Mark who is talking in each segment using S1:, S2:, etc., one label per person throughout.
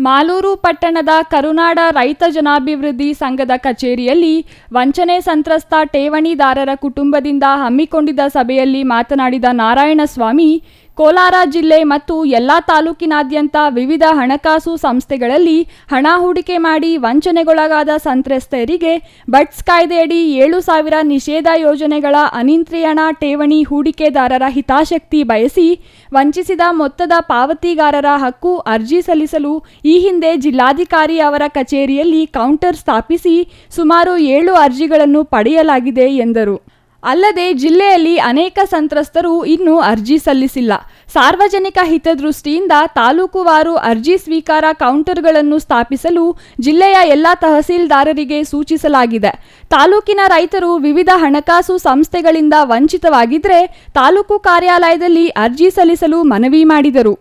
S1: ಮಾಲೂರು ಪಟ್ಟಣದ ಕರುನಾಡ ರೈತ ಜನಾಭಿವೃದ್ಧಿ ಸಂಘದ ಕಚೇರಿಯಲ್ಲಿ ವಂಚನೆ ಸಂತ್ರಸ್ತ ಠೇವಣಿದಾರರ ಕುಟುಂಬದಿಂದ ಹಮ್ಮಿಕೊಂಡಿದ್ದ ಸಭೆಯಲ್ಲಿ ಮಾತನಾಡಿದ ನಾರಾಯಣಸ್ವಾಮಿ, ಕೋಲಾರ ಜಿಲ್ಲೆ ಮತ್ತು ಎಲ್ಲ ತಾಲೂಕಿನಾದ್ಯಂತ ವಿವಿಧ ಹಣಕಾಸು ಸಂಸ್ಥೆಗಳಲ್ಲಿ ಹಣ ಹೂಡಿಕೆ ಮಾಡಿ ವಂಚನೆಗೊಳಗಾದ ಸಂತ್ರಸ್ತರಿಗೆ ಬಡ್ಸ್ ಕಾಯ್ದೆಯಡಿ 7,000 ನಿಷೇಧ ಯೋಜನೆಗಳ ಅನಿಯಂತ್ರಿತ ಠೇವಣಿ ಹೂಡಿಕೆದಾರರ ಹಿತಾಸಕ್ತಿ ಬಯಸಿ ವಂಚಿಸಿದ ಮೊತ್ತದ ಪಾವತಿಗಾರರ ಹಕ್ಕು ಅರ್ಜಿ ಸಲ್ಲಿಸಲು ಈ ಹಿಂದೆ ಜಿಲ್ಲಾಧಿಕಾರಿ ಅವರ ಕಚೇರಿಯಲ್ಲಿ ಕೌಂಟರ್ ಸ್ಥಾಪಿಸಿ ಸುಮಾರು 7 ಅರ್ಜಿಗಳನ್ನು ಪಡೆಯಲಾಗಿದೆ ಎಂದರು. ಅಲ್ಲದೆ ಜಿಲ್ಲೆಯಲ್ಲಿ ಅನೇಕ ಸಂತ್ರಸ್ತರು ಇನ್ನೂ ಅರ್ಜಿ ಸಲ್ಲಿಸಿಲ್ಲ. ಸಾರ್ವಜನಿಕ ಹಿತದೃಷ್ಟಿಯಿಂದ ತಾಲೂಕುವಾರು ಅರ್ಜಿ ಸ್ವೀಕಾರ ಕೌಂಟರ್ಗಳನ್ನು ಸ್ಥಾಪಿಸಲು ಜಿಲ್ಲೆಯ ಎಲ್ಲ ತಹಸೀಲ್ದಾರರಿಗೆ ಸೂಚಿಸಲಾಗಿದೆ. ತಾಲೂಕಿನ ರೈತರು ವಿವಿಧ ಹಣಕಾಸು ಸಂಸ್ಥೆಗಳಿಂದ ವಂಚಿತವಾಗಿದ್ದರೆ ತಾಲೂಕು ಕಾರ್ಯಾಲಯದಲ್ಲಿ ಅರ್ಜಿ ಸಲ್ಲಿಸಲು ಮನವಿ ಮಾಡಿದರು.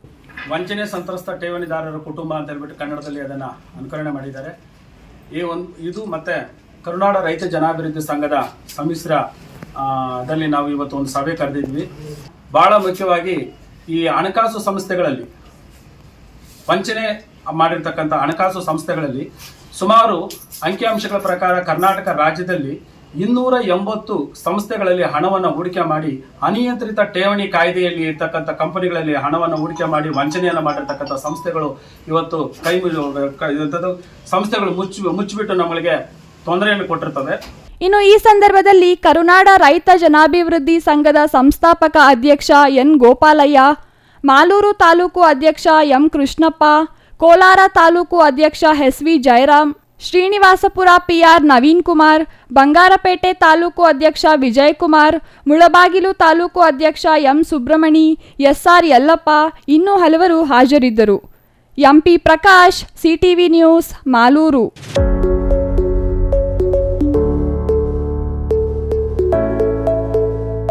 S2: ವಂಚನೆ ಸಂತ್ರಸ್ತ ಠೇವಣಿದಾರರ ಕುಟುಂಬ ಅಂತ ಹೇಳ್ಬಿಟ್ಟು ಕನ್ನಡದಲ್ಲಿ ಅದನ್ನು ಅನುಕರಣೆ ಮಾಡಿದ್ದಾರೆ. ಇದು ಮತ್ತೆ ಕರುನಾಡ ರೈತ ಜನಾಭಿವೃದ್ಧಿ ಸಂಘದ ಸಮ್ಮಿಶ್ರ ದಲ್ಲಿ ನಾವು ಇವತ್ತು ಒಂದು ಸಭೆ ಕರೆದಿದ್ವಿ. ಬಹಳ ಮುಖ್ಯವಾಗಿ ಈ ಹಣಕಾಸು ಸಂಸ್ಥೆಗಳಲ್ಲಿ ವಂಚನೆ ಮಾಡಿರ್ತಕ್ಕಂಥ ಹಣಕಾಸು ಸಂಸ್ಥೆಗಳಲ್ಲಿ ಸುಮಾರು ಅಂಕಿಅಂಶಗಳ ಪ್ರಕಾರ ಕರ್ನಾಟಕ ರಾಜ್ಯದಲ್ಲಿ 280 ಸಂಸ್ಥೆಗಳಲ್ಲಿ ಹಣವನ್ನು ಹೂಡಿಕೆ ಮಾಡಿ ಅನಿಯಂತ್ರಿತ ಠೇವಣಿ ಕಾಯ್ದೆಯಲ್ಲಿ ಇರ್ತಕ್ಕಂಥ ಕಂಪನಿಗಳಲ್ಲಿ ಹಣವನ್ನು ಹೂಡಿಕೆ ಮಾಡಿ ವಂಚನೆಯನ್ನು ಮಾಡಿರ್ತಕ್ಕಂಥ ಸಂಸ್ಥೆಗಳು ಇವತ್ತು ಸಂಸ್ಥೆಗಳು ಮುಚ್ಚಿಬಿಟ್ಟು ನಮಗೆ ತೊಂದರೆಯನ್ನು ಕೊಟ್ಟಿರ್ತವೆ.
S1: ಇನ್ನು ಈ ಸಂದರ್ಭದಲ್ಲಿ ಕರುನಾಡ ರೈತ ಜನಾಭಿವೃದ್ಧಿ ಸಂಘದ ಸಂಸ್ಥಾಪಕ ಅಧ್ಯಕ್ಷ ಎನ್ ಗೋಪಾಲಯ್ಯ, ಮಾಲೂರು ತಾಲೂಕು ಅಧ್ಯಕ್ಷ ಎಂ ಕೃಷ್ಣಪ್ಪ, ಕೋಲಾರ ತಾಲೂಕು ಅಧ್ಯಕ್ಷ S V Jayaram, Srinivaspur PR Naveen Kumar, Bangarpet taluk ಅಧ್ಯಕ್ಷ ವಿಜಯಕುಮಾರ್, ಮುಳಬಾಗಿಲು ತಾಲೂಕು ಅಧ್ಯಕ್ಷ ಎಂ ಸುಬ್ರಮಣಿ, ಎಸ್ಆರ್ ಯಲ್ಲಪ್ಪ ಇನ್ನೂ ಹಲವರು ಹಾಜರಿದ್ದರು. MP Prakash, CTV news, Malur.